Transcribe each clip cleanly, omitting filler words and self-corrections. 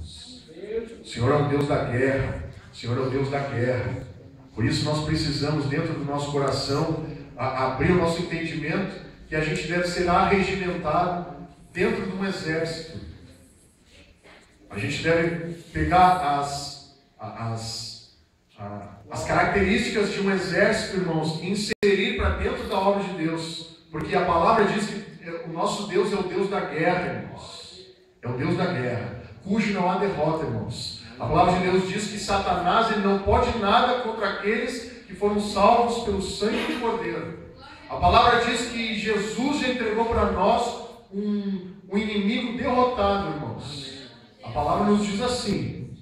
irmãos. O Senhor é o Deus da guerra. O Senhor é o Deus da guerra. Por isso nós precisamos, dentro do nosso coração, abrir o nosso entendimento que a gente deve ser arregimentado dentro de um exército. A gente deve pegar as características de um exército, irmãos, e inserir para dentro da obra de Deus. Porque a palavra diz que o nosso Deus é o Deus da guerra, irmãos. É o Deus da guerra, cujo não há derrota, irmãos. A palavra de Deus diz que Satanás ele não pode nada contra aqueles que foram salvos pelo sangue do Cordeiro. A palavra diz que Jesus já entregou para nós um inimigo derrotado, irmãos. A palavra nos diz assim.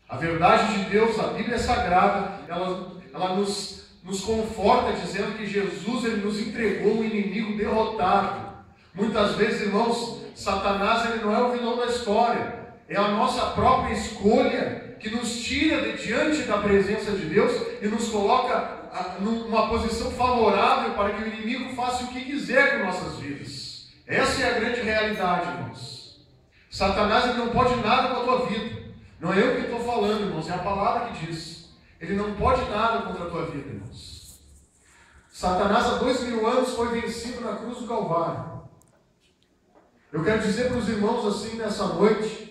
A verdade de Deus, a Bíblia Sagrada, ela nos conforta dizendo que Jesus ele nos entregou um inimigo derrotado. Muitas vezes, irmãos, Satanás ele não é o vilão da história. É a nossa própria escolha que nos tira de diante da presença de Deus e nos coloca numa posição favorável para que o inimigo faça o que quiser com nossas vidas. Essa é a grande realidade, irmãos. Satanás ele não pode nada com a tua vida. Não é eu que estou falando, irmãos, é a palavra que diz. Ele não pode nada contra a tua vida, irmãos. Satanás há 2000 anos foi vencido na cruz do Calvário. Eu quero dizer para os irmãos assim nessa noite,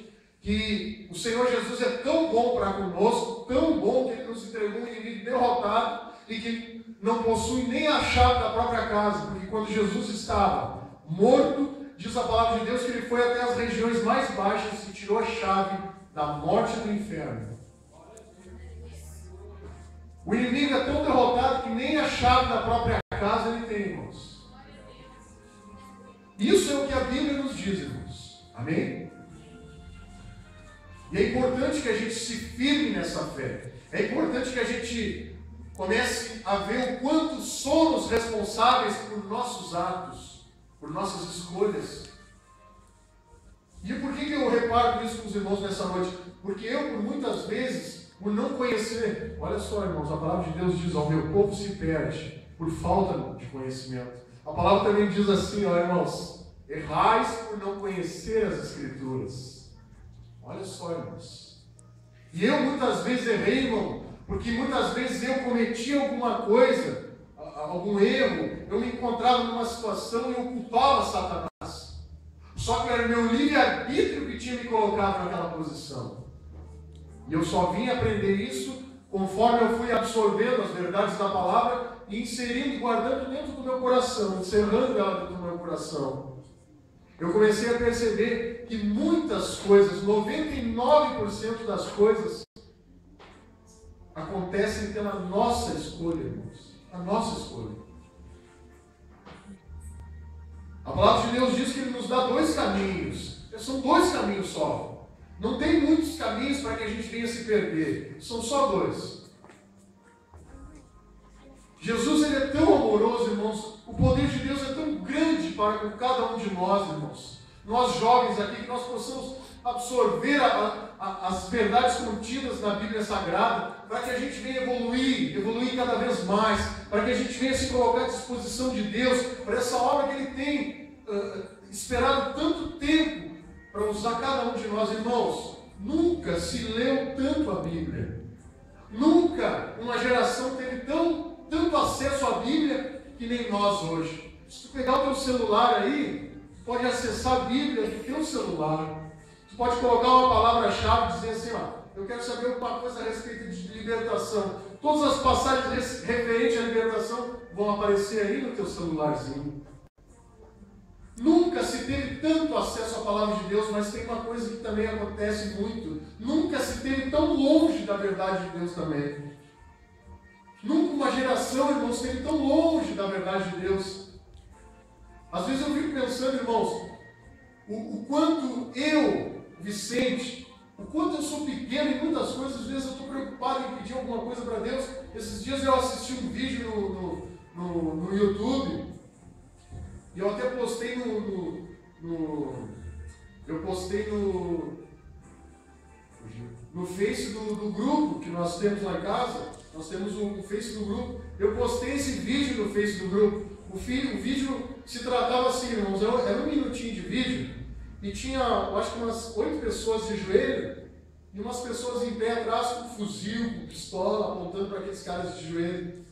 que o Senhor Jesus é tão bom para conosco, tão bom que Ele nos entregou um inimigo derrotado e que não possui nem a chave da própria casa, porque quando Jesus estava morto, diz a palavra de Deus que Ele foi até as regiões mais baixas e tirou a chave da morte do inferno. O inimigo é tão derrotado que nem a chave da própria casa ele tem, irmãos. Isso é o que a Bíblia nos diz, irmãos. Amém? E é importante que a gente se firme nessa fé. É importante que a gente comece a ver o quanto somos responsáveis por nossos atos, por nossas escolhas. E por que eu reparo isso com os irmãos nessa noite? Porque eu, por muitas vezes, por não conhecer, olha só, irmãos, a palavra de Deus diz, ó, meu povo se perde por falta de conhecimento. A palavra também diz assim, ó, irmãos, errais por não conhecer as Escrituras. Olha só, irmãos. E eu muitas vezes errei, irmão, porque muitas vezes eu cometi alguma coisa, algum erro, eu me encontrava numa situação e eu culpava Satanás. Só que era o meu livre-arbítrio que tinha me colocado naquela posição. E eu só vim aprender isso conforme eu fui absorvendo as verdades da palavra e inserindo e guardando dentro do meu coração, encerrando ela dentro do meu coração. Eu comecei a perceber que muitas coisas, 99% das coisas, acontecem pela nossa escolha, irmãos. A nossa escolha. A palavra de Deus diz que Ele nos dá dois caminhos. São dois caminhos só. Não tem muitos caminhos para que a gente venha se perder. São só dois. Jesus ele é tão amoroso, irmãos. O poder de Deus é tão grande para com cada um de nós, irmãos. Nós jovens aqui, que nós possamos absorver as verdades contidas na Bíblia Sagrada, para que a gente venha evoluir cada vez mais, para que a gente venha se colocar à disposição de Deus, para essa obra que Ele tem esperado tanto tempo para usar cada um de nós, irmãos. Nunca se leu tanto a Bíblia. Nunca uma geração teve tanto acesso à Bíblia que nem nós hoje. Se tu pegar o teu celular aí, tu pode acessar a Bíblia do teu celular. Tu pode colocar uma palavra-chave e dizer assim, ó, eu quero saber alguma coisa a respeito de libertação. Todas as passagens referentes à libertação vão aparecer aí no teu celularzinho. Nunca se teve tanto acesso à palavra de Deus, mas tem uma coisa que também acontece muito. Nunca se teve tão longe da verdade de Deus também. Nunca uma geração, irmãos, esteve tão longe da verdade de Deus. Às vezes eu fico pensando, irmãos, o quanto eu, Vicente, o quanto eu sou pequeno em muitas coisas, às vezes eu estou preocupado em pedir alguma coisa para Deus. Esses dias eu assisti um vídeo no YouTube, e eu até postei no Face do grupo que nós temos lá em casa. Nós temos um Face do grupo. Eu postei esse vídeo no Face do grupo. O vídeo se tratava assim, irmãos, era um minutinho de vídeo e tinha, eu acho que umas 8 pessoas de joelho e umas pessoas em pé atrás com fuzil, com pistola, apontando para aqueles caras de joelho.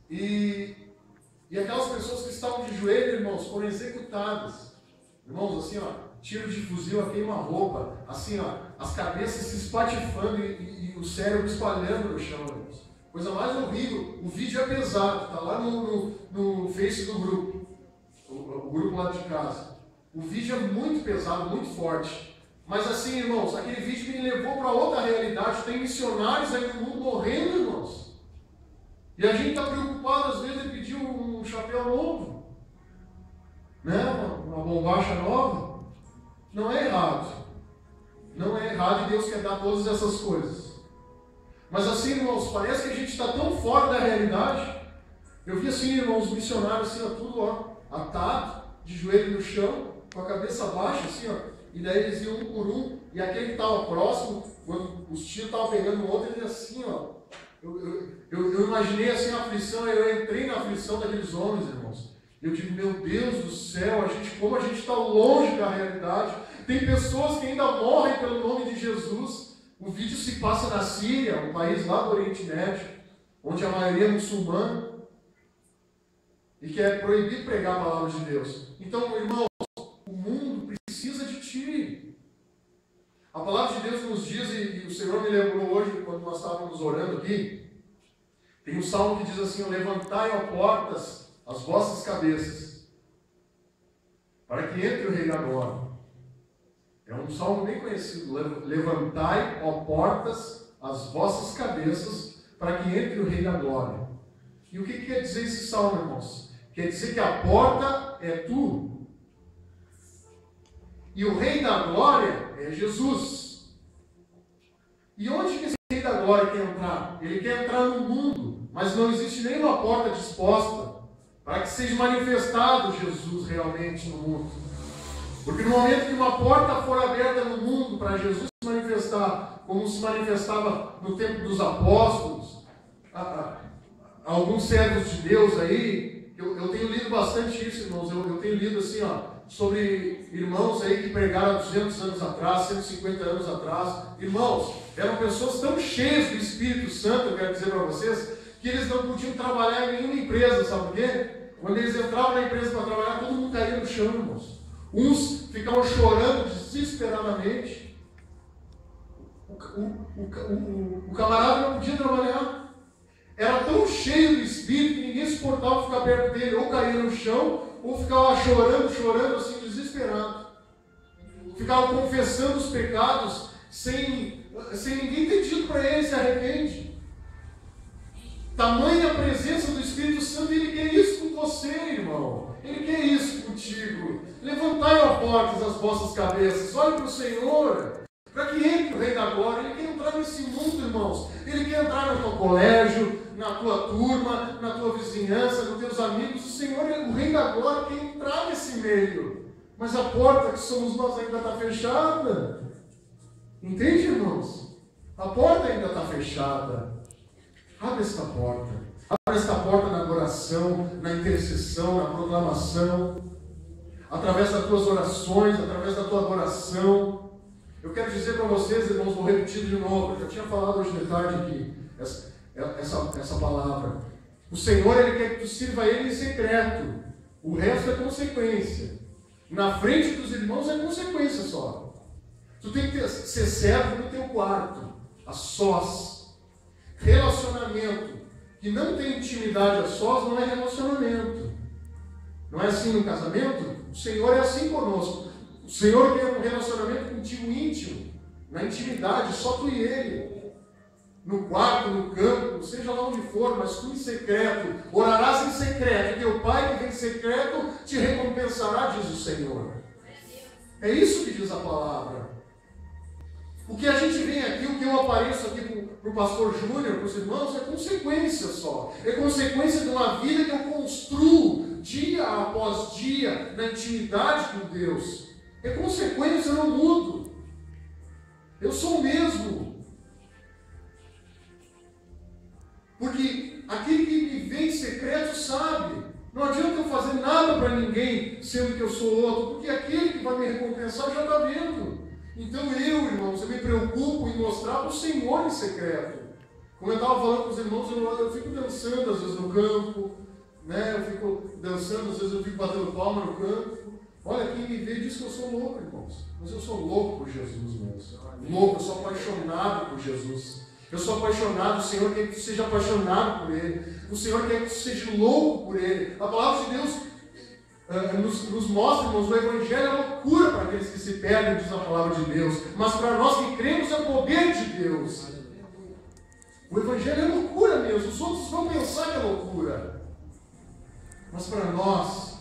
E aquelas pessoas que estavam de joelho, irmãos, foram executadas. Irmãos, assim, ó, tiro de fuzil a queima-roupa, assim, ó, as cabeças se espatifando e o cérebro espalhando no chão, irmãos. Coisa mais horrível. O vídeo é pesado, está lá no Face do grupo, o grupo lá de casa. O vídeo é muito pesado, muito forte. Mas assim, irmãos, aquele vídeo me levou para outra realidade. Tem missionários aí no mundo morrendo, irmãos. E a gente está preocupado, às vezes, em pedir um chapéu novo, né? Uma bombacha nova. Não é errado. Não é errado e Deus quer dar todas essas coisas. Mas assim, irmãos, parece que a gente está tão fora da realidade. Eu vi assim, irmãos, missionários assim, ó, tudo ó, atado, de joelho no chão, com a cabeça baixa, assim, ó. E daí eles iam um por um, e aquele que estava próximo, quando os tiros estavam pegando o outro, ele assim, ó. Eu imaginei assim a aflição, eu entrei na aflição daqueles homens, irmãos. Eu digo, meu Deus do céu, como a gente está longe da realidade. Tem pessoas que ainda morrem pelo nome de Jesus. O vídeo se passa na Síria, um país lá do Oriente Médio, onde a maioria é muçulmana, e que é proibido pregar a palavra de Deus. Então, irmãos, o mundo precisa de ti. A palavra de Deus nos diz, e o Senhor me lembrou hoje, quando nós estávamos orando aqui, tem um salmo que diz assim, levantai, ó portas, as vossas cabeças, para que entre o Rei da Glória. É um salmo bem conhecido. Levantai, ó portas, as vossas cabeças, para que entre o Rei da Glória. E o que quer dizer esse salmo, irmãos? Quer dizer que a porta é tu. E o Rei da Glória é Jesus. E onde que esse Rei da Glória quer entrar? Ele quer entrar no mundo, mas não existe nenhuma porta disposta para que seja manifestado Jesus realmente no mundo. Porque no momento que uma porta for aberta no mundo para Jesus se manifestar, como se manifestava no tempo dos apóstolos, alguns servos de Deus aí, eu tenho lido bastante isso, irmãos, eu tenho lido assim, ó, sobre irmãos aí que pregaram há 200 anos atrás, 150 anos atrás. Irmãos, eram pessoas tão cheias do Espírito Santo, eu quero dizer para vocês, que eles não podiam trabalhar em nenhuma empresa, sabe por quê? Quando eles entravam na empresa para trabalhar, todo mundo caía no chão, irmãos. Uns ficavam chorando desesperadamente. O camarada não podia trabalhar. Era tão cheio do Espírito que ninguém suportava ficar perto dele. Ou caía no chão, ou ficava chorando, assim, desesperado. Ficava confessando os pecados sem ninguém ter dito para ele, se arrepende. Tamanha presença do Espírito Santo, ele quer isso com você, irmão. Ele quer isso contigo. Levantai, ó portas, as vossas cabeças. Olhe para o Senhor, para que entre o Rei da Glória. Ele quer entrar nesse mundo, irmãos. Ele quer entrar no teu colégio, na tua turma, na tua vizinhança, nos teus amigos. O Senhor, o Rei da Glória, quer entrar nesse meio. Mas a porta que somos nós ainda está fechada. Entende, irmãos? A porta ainda está fechada. Abre esta porta. Abre esta porta na adoração, na intercessão, na proclamação. Através das tuas orações, através da tua adoração. Eu quero dizer para vocês, irmãos, vou repetir de novo. Eu já tinha falado hoje de tarde aqui, essa palavra. O Senhor, Ele quer que tu sirva a Ele em secreto. O resto é consequência. Na frente dos irmãos é consequência só. Tu tem que ser servo no teu quarto, a sós. Relacionamento que não tem intimidade a sós não é relacionamento. Não é assim no casamento? O Senhor é assim conosco. O Senhor quer um relacionamento contigo íntimo, na intimidade, só tu e Ele. No quarto, no campo, seja lá onde for, mas tu em secreto. Orarás em secreto. Teu Pai que vem em secreto te recompensará, diz o Senhor. É isso que diz a palavra. O que a gente vem aqui, o que eu apareço aqui para o pastor Júnior, para os irmãos, é consequência só. É consequência de uma vida que eu construo dia após dia na intimidade com Deus. É consequência, eu não mudo. Eu sou o mesmo. Porque aquele que me vê em secreto sabe. Não adianta eu fazer nada para ninguém, sendo que eu sou outro, porque aquele que vai me recompensar já está vendo. Então eu, irmãos, eu me preocupo em para o Senhor em secreto. Como eu estava falando com os irmãos, eu fico dançando às vezes no campo, né? Eu fico dançando, às vezes eu fico batendo palma no campo. Olha, quem me vê diz que eu sou louco, irmãos. Mas eu sou louco por Jesus mesmo. Louco, eu sou apaixonado por Jesus. Eu sou apaixonado, o Senhor quer que tu seja apaixonado por Ele. O Senhor quer que tu seja louco por Ele. A palavra de Deus nos mostra, irmãos, o Evangelho é loucura para aqueles que se perdem, diz a palavra de Deus. Mas para nós que cremos é o poder de Deus. O Evangelho é loucura mesmo. Os outros vão pensar que é loucura. Mas para nós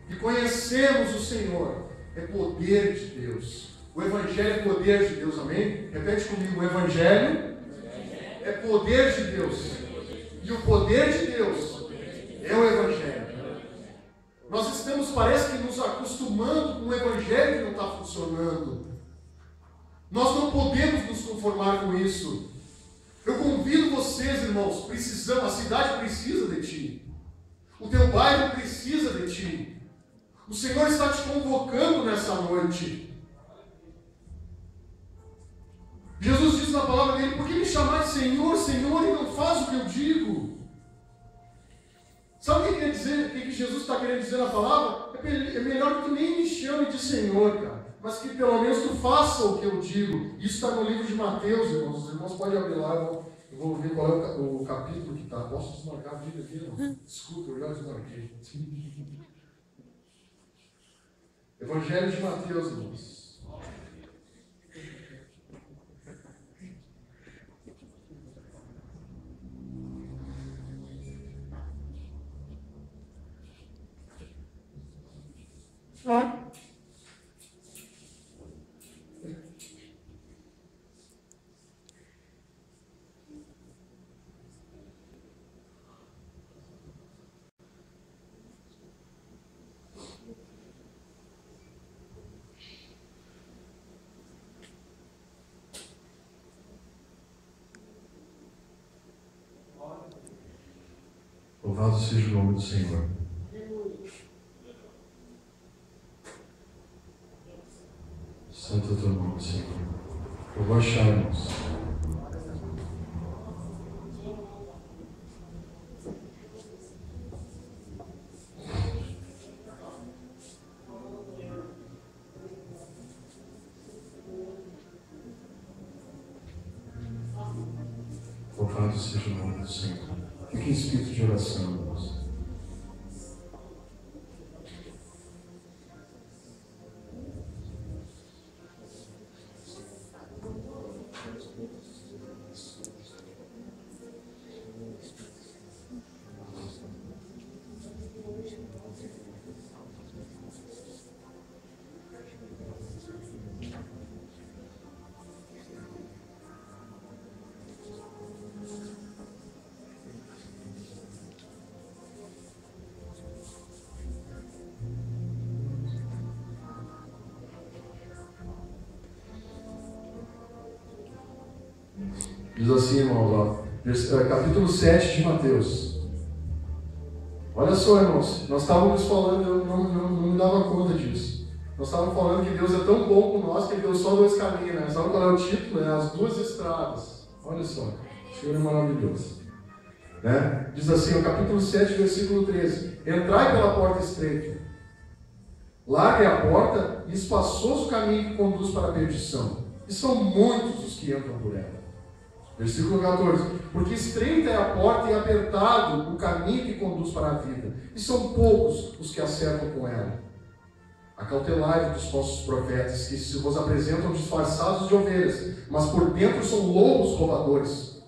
que conhecemos o Senhor, é poder de Deus. O Evangelho é poder de Deus, amém? Repete comigo, o Evangelho é poder de Deus. E o poder de Deus é o Evangelho. Nós estamos, parece que, nos acostumando com um Evangelho que não está funcionando. Nós não podemos nos conformar com isso. Eu convido vocês, irmãos, a cidade precisa de ti. O teu bairro precisa de ti. O Senhor está te convocando nessa noite. Jesus diz na palavra dele: por que me chamar de Senhor, Senhor, e não faz o que eu digo? Sabe o que quer dizer? O que Jesus está querendo dizer na palavra? É melhor que tu nem me chame de Senhor, cara, mas que pelo menos tu faça o que eu digo. Isso está no livro de Mateus, irmãos. Os irmãos podem abrir lá, eu vou ver qual é o capítulo que está. Posso desmarcar a Bíblia aqui, irmão? Desculpa, eu já desmarquei. Evangelho de Mateus, irmãos. Louvado seja o nome do Senhor. Santo é o teu nome, Senhor. Eu vou achar, irmãos. Louvado seja o nome do Senhor. Fique em espírito de oração, irmãos. Diz assim, irmãos, capítulo 7 de Mateus. Olha só, irmãos, nós estávamos falando, eu não me dava conta disso. Nós estávamos falando que Deus é tão bom com nós que Ele deu só 2 caminhos, né? Sabe qual é o título? É as 2 estradas. Olha só, o Senhor é maravilhoso. Né? Diz assim, o capítulo 7, versículo 13: entrai pela porta estreita. Larga é a porta e espaçoso o caminho que conduz para a perdição. E são muitos os que entram por ela. Versículo 14: porque estreita é a porta e apertado o caminho que conduz para a vida, e são poucos os que acertam com ela. Acautelai-vos dos falsos profetas, que se vos apresentam disfarçados de ovelhas, mas por dentro são lobos roubadores.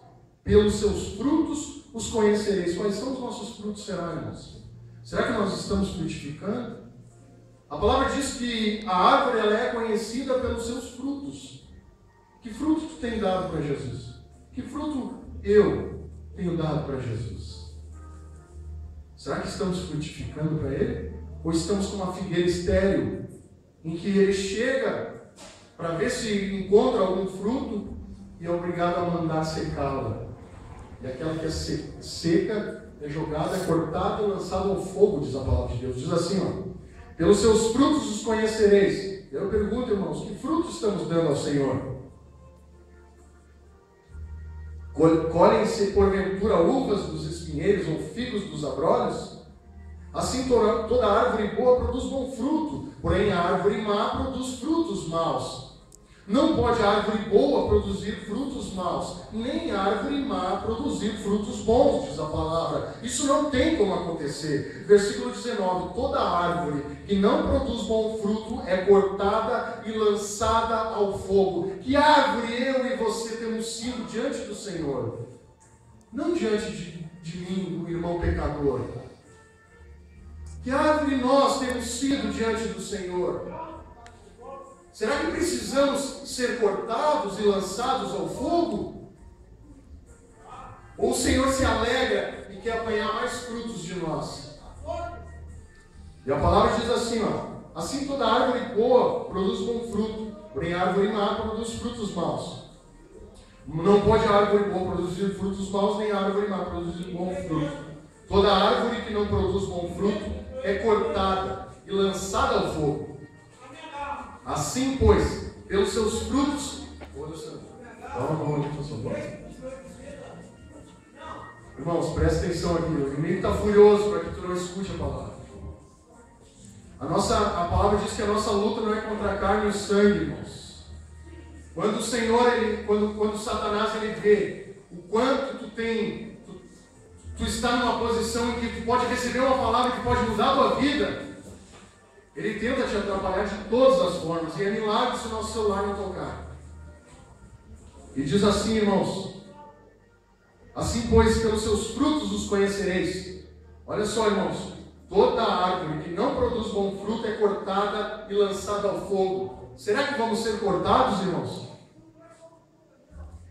Pelos seus frutos os conhecereis. Quais são os nossos frutos, será, irmãos? Será que nós estamos frutificando? A palavra diz que a árvore ela é conhecida pelos seus frutos. Que fruto tu tem dado para Jesus? Que fruto eu tenho dado para Jesus? Será que estamos frutificando para Ele? Ou estamos com uma figueira estéril, em que Ele chega para ver se encontra algum fruto e é obrigado a mandar secá-la? E aquela que é seca é jogada, é cortada e lançada ao fogo, diz a palavra de Deus. Diz assim, ó: pelos seus frutos os conhecereis. Eu pergunto, irmãos, que frutos estamos dando ao Senhor? Colhem-se porventura uvas dos espinheiros ou figos dos abrolhos? Assim toda árvore boa produz bom fruto, porém a árvore má produz frutos maus. Não pode a árvore boa produzir frutos maus, nem a árvore má produzir frutos bons, diz a palavra. Isso não tem como acontecer. Versículo 19: toda árvore que não produz bom fruto é cortada e lançada ao fogo. Que árvore eu e você temos sido diante do Senhor? Não diante de mim, o irmão pecador. Que árvore nós temos sido diante do Senhor? Será que precisamos ser cortados e lançados ao fogo? Ou o Senhor se alegra e quer apanhar mais frutos de nós? E a palavra diz assim, assim toda árvore boa produz bom fruto, porém a árvore má produz frutos maus. Não pode a árvore boa produzir frutos maus, nem a árvore má produzir bom fruto. Toda árvore que não produz bom fruto é cortada e lançada ao fogo. Assim, pois, pelos seus frutos... Irmãos, presta atenção aqui. O inimigo está furioso para que tu não escute a palavra. A palavra diz que a nossa luta não é contra a carne e o sangue, irmãos. Quando o Senhor, quando Satanás ele vê o quanto tu está numa posição em que tu pode receber uma palavra que pode mudar a tua vida, ele tenta te atrapalhar de todas as formas. E é milagre se o nosso celular não tocar. E diz assim, irmãos: assim, pois, pelos seus frutos os conhecereis. Olha só, irmãos. Toda árvore que não produz bom fruto é cortada e lançada ao fogo. Será que vamos ser cortados, irmãos?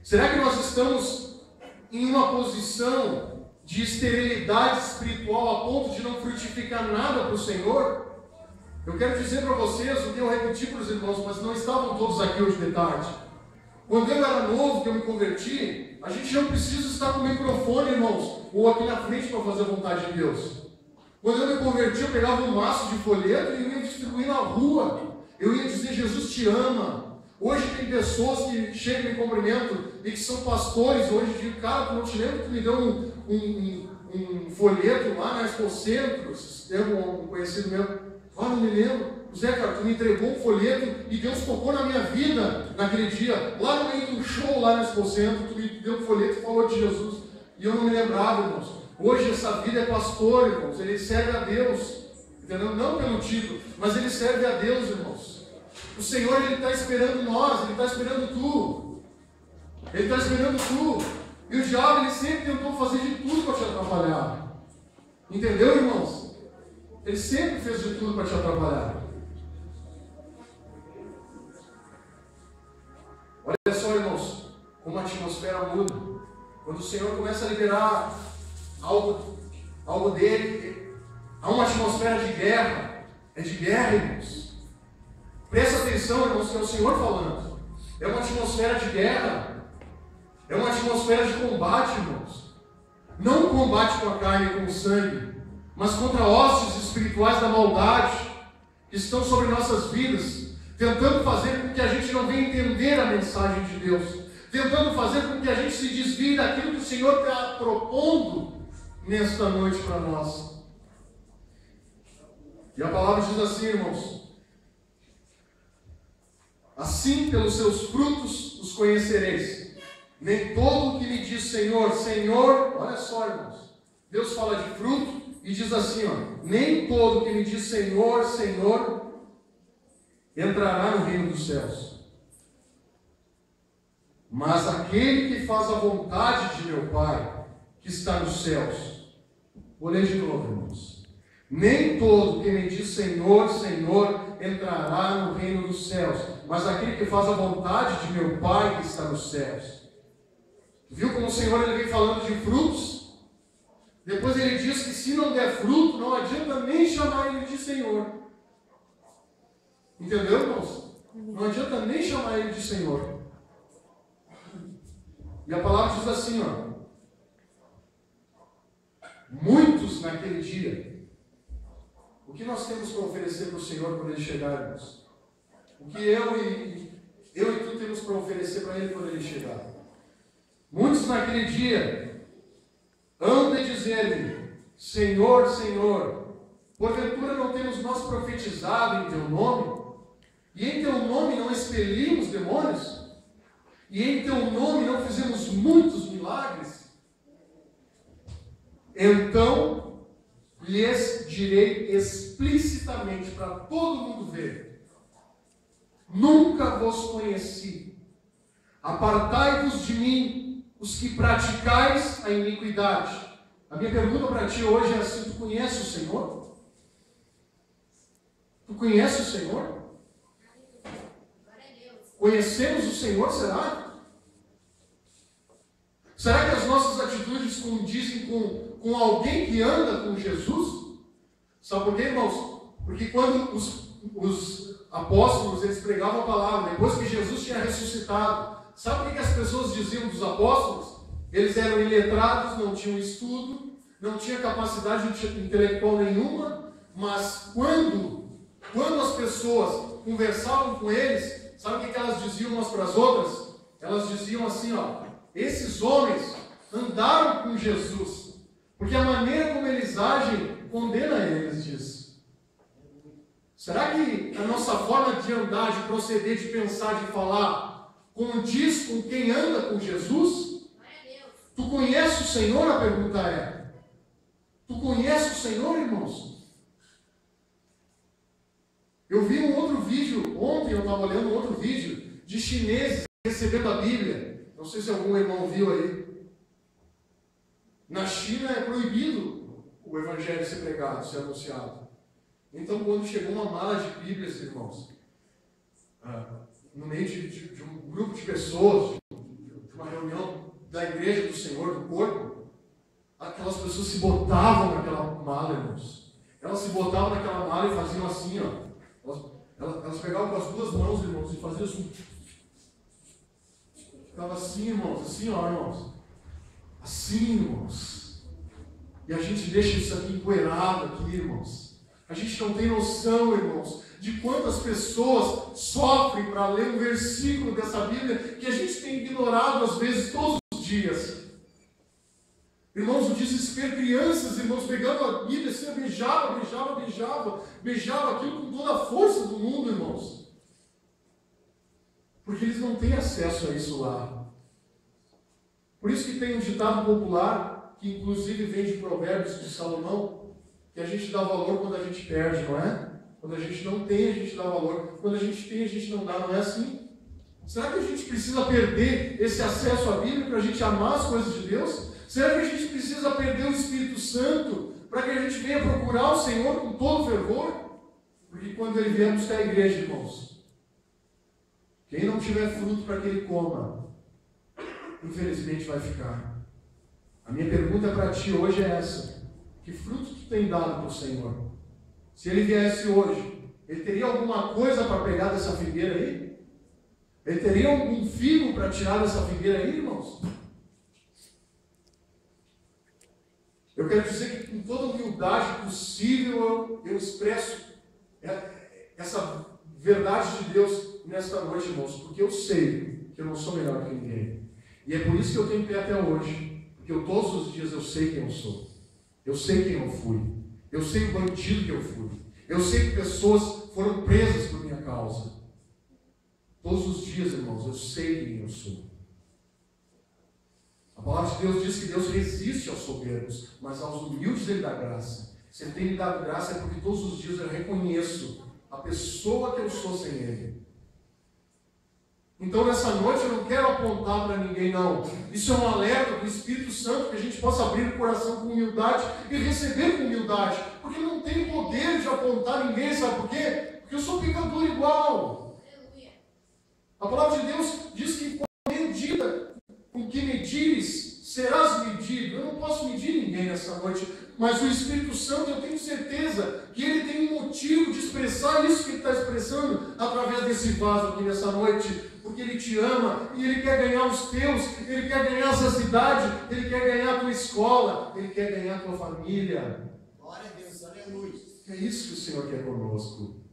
Será que nós estamos em uma posição de esterilidade espiritual a ponto de não frutificar nada para o Senhor? Eu quero dizer para vocês, eu repeti para os irmãos, mas não estavam todos aqui hoje de tarde. Quando eu era novo, que eu me converti, a gente não precisa estar com o microfone, irmãos, ou aqui na frente para fazer a vontade de Deus. Quando eu me converti, eu pegava um maço de folheto e eu ia distribuir na rua. Eu ia dizer: Jesus te ama. Hoje tem pessoas que chegam em cumprimento e que são pastores. Hoje dizem: cara, tu não te lembra que tu me deu um folheto lá na Expo Centro? Tem um conhecido meu. Ah, não me lembro. Zé, cara, tu me entregou um folheto e Deus tocou na minha vida naquele dia. Lá no meio do show, lá na Expo Centro, tu me deu um folheto e falou de Jesus. E eu não me lembrava, irmãos. Hoje essa vida é pastor, irmãos. Ele serve a Deus. Entendeu? Não pelo título, mas ele serve a Deus, irmãos. O Senhor, ele está esperando nós. Ele está esperando tu. Ele está esperando tu. E o diabo, ele sempre tentou fazer de tudo para te atrapalhar. Entendeu, irmãos? Ele sempre fez de tudo para te atrapalhar. Olha só, irmãos, como a atmosfera muda. Quando o Senhor começa a liberar algo dele, há uma atmosfera de guerra. É de guerra, irmãos. Presta atenção, irmãos, que é o Senhor falando. É uma atmosfera de guerra. É uma atmosfera de combate, irmãos. Não combate com a carne e com o sangue, mas contra hostes espirituais da maldade que estão sobre nossas vidas, tentando fazer com que a gente não venha entender a mensagem de Deus, tentando fazer com que a gente se desvie daquilo que o Senhor está propondo nesta noite para nós. E a palavra diz assim, irmãos: assim pelos seus frutos os conhecereis. Nem todo o que me diz Senhor, Senhor, olha só, irmãos, Deus fala de fruto e diz assim, nem todo o que me diz Senhor, Senhor, entrará no reino dos céus, mas aquele que faz a vontade de meu Pai, que está nos céus. Vou ler de novo, irmãos. Nem todo que me diz Senhor, Senhor, entrará no reino dos céus, mas aquele que faz a vontade de meu Pai que está nos céus. Viu como o Senhor ele vem falando de frutos? Depois ele diz que se não der fruto, não adianta nem chamar ele de Senhor. Entendeu, irmãos? Não adianta nem chamar ele de Senhor. E a palavra diz assim, muitos naquele dia. O que nós temos para oferecer para o Senhor quando ele chegar, irmãos? O que eu e tu temos para oferecer para ele quando ele chegar? Muitos naquele dia hão de dizer-me: Senhor, Senhor, porventura não temos nós profetizado em teu nome? E em teu nome não expelimos demônios? E em teu nome não fizemos muitos milagres? Então lhes direi explicitamente para todo mundo ver: nunca vos conheci. Apartai-vos de mim, os que praticais a iniquidade. A minha pergunta para ti hoje é assim: tu conheces o Senhor? Tu conheces o Senhor? Conhecemos o Senhor, será? Será que as nossas atitudes condizem com alguém que anda com Jesus? Sabe por quê, irmãos? Porque quando os apóstolos eles pregavam a palavra, depois que Jesus tinha ressuscitado, sabe o que as pessoas diziam dos apóstolos? Eles eram iletrados, não tinham estudo, não tinham capacidade intelectual nenhuma, mas quando as pessoas conversavam com eles, sabe o que elas diziam umas para as outras? Elas diziam assim, ó: esses homens andaram com Jesus, porque a maneira como eles agem condena eles disso. Será que a nossa forma de andar, de proceder, de pensar, de falar, condiz com quem anda com Jesus? Tu conheces o Senhor? A pergunta é: tu conheces o Senhor, irmãos? Eu vi um outro vídeo, ontem eu estava olhando um outro vídeo de chineses recebendo a Bíblia. Não sei se algum irmão viu aí. Na China é proibido o Evangelho ser pregado, ser anunciado. Então, quando chegou uma mala de Bíblias, irmãos, no meio de um grupo de pessoas, de uma reunião da igreja do Senhor, do corpo, aquelas pessoas se botavam naquela mala, irmãos. Elas se botavam naquela mala e faziam assim, ó. Elas pegavam com as duas mãos, irmãos, e faziam assim. Ficava assim, irmãos, assim, ó, irmãos. Assim, irmãos. E a gente deixa isso aqui empoeirado aqui, irmãos. A gente não tem noção, irmãos, de quantas pessoas sofrem para ler um versículo dessa Bíblia que a gente tem ignorado às vezes todos os dias. Irmãos, o desespero, crianças, irmãos, pegando a Bíblia, assim, beijava aquilo com toda a força do mundo, irmãos. Porque eles não têm acesso a isso lá. Por isso que tem um ditado popular, que inclusive vem de Provérbios de Salomão, que a gente dá valor quando a gente perde, não é? Quando a gente não tem, a gente dá valor. Quando a gente tem, a gente não dá, não é assim? Será que a gente precisa perder esse acesso à Bíblia para a gente amar as coisas de Deus? Será que a gente precisa perder o Espírito Santo para que a gente venha procurar o Senhor com todo fervor? Porque quando Ele vier buscar a igreja, irmãos, quem não tiver fruto para que Ele coma, infelizmente vai ficar. A minha pergunta para ti hoje é essa: que fruto tu tem dado para o Senhor? Se Ele viesse hoje, Ele teria alguma coisa para pegar dessa figueira aí? Ele teria algum figo para tirar dessa figueira aí, irmãos? Eu quero dizer que com toda a humildade possível eu expresso essa verdade de Deus nesta noite, irmãos, porque eu sei que eu não sou melhor que ninguém. E é por isso que eu tenho pé até hoje, porque todos os dias eu sei quem eu sou. Eu sei quem eu fui. Eu sei o bandido que eu fui. Eu sei que pessoas foram presas por minha causa. Todos os dias, irmãos, eu sei quem eu sou. A palavra de Deus diz que Deus resiste aos soberbos, mas aos humildes Ele dá graça. Se Ele tem me dado graça é porque todos os dias eu reconheço a pessoa que eu sou sem Ele. Então nessa noite eu não quero apontar para ninguém, não. Isso é um alerta do Espírito Santo, que a gente possa abrir o coração com humildade e receber com humildade. Porque não tem poder de apontar ninguém, sabe por quê? Porque eu sou pecador igual. A palavra de Deus diz que com a medida com que medires, serás medido. Eu não posso medir ninguém nessa noite, mas o Espírito Santo, eu tenho certeza que ele tem um motivo de expressar isso que ele está expressando através desse vaso aqui nessa noite, porque ele te ama e ele quer ganhar os teus, ele quer ganhar essa cidade, ele quer ganhar a tua escola, ele quer ganhar a tua família. Glória a Deus, aleluia. É isso que o Senhor quer conosco.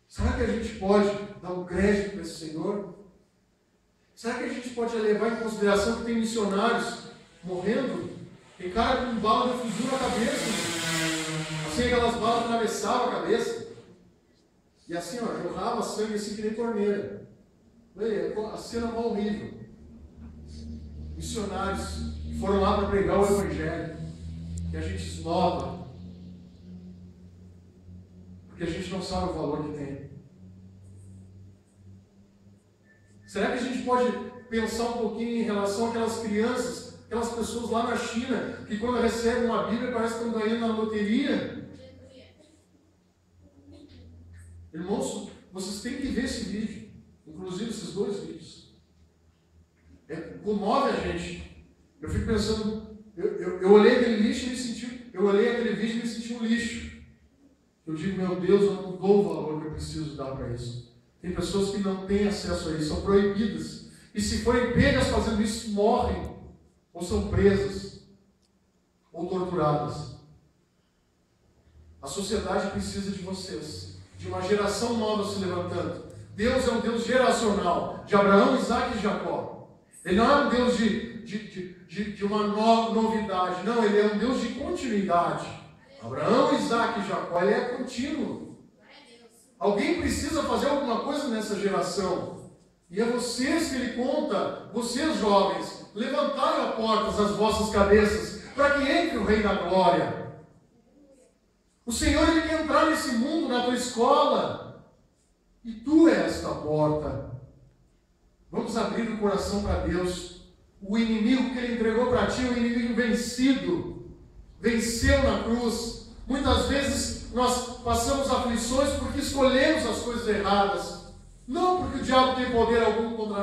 Será que a gente pode dar um crédito para esse Senhor? Será que a gente pode levar em consideração que tem missionários morrendo? Tem cara com bala de fuzil na cabeça. Assim, aquelas balas atravessavam a cabeça. E assim, ó, jorrava sangue assim que nem torneira. A cena mal horrível. Missionários que foram lá para pregar o Evangelho. Que a gente esnova. Porque a gente não sabe o valor que tem. Será que a gente pode pensar um pouquinho em relação àquelas crianças, aquelas pessoas lá na China, que quando recebem uma Bíblia parece que estão ganhando na loteria? Irmãos, vocês têm que ver esse vídeo, inclusive esses 2 vídeos. Comove a gente. Eu fico pensando, eu olhei aquele lixo e me senti, eu olhei aquele vídeo e me senti um lixo. Eu digo, meu Deus, eu não dou o valor que eu preciso dar para isso. Tem pessoas que não têm acesso a isso, são proibidas. E se forem pegas fazendo isso, morrem, ou são presas, ou torturadas. A sociedade precisa de vocês, de uma geração nova se levantando. Deus é um Deus geracional, de Abraão, Isaac e Jacó. Ele não é um Deus de uma novidade, não, ele é um Deus de continuidade. Abraão, Isaac e Jacó, ele é contínuo. Alguém precisa fazer alguma coisa nessa geração. E é vocês que ele conta, vocês jovens, levantai, ó portas, as vossas cabeças, para que entre o Rei da Glória. O Senhor, ele quer entrar nesse mundo, na tua escola. E tu és esta porta. Vamos abrir o coração para Deus. O inimigo que ele entregou para ti, o inimigo vencido, venceu na cruz. Muitas vezes nós passamos aflições porque escolhemos as coisas erradas. Não porque o diabo tem poder algum contra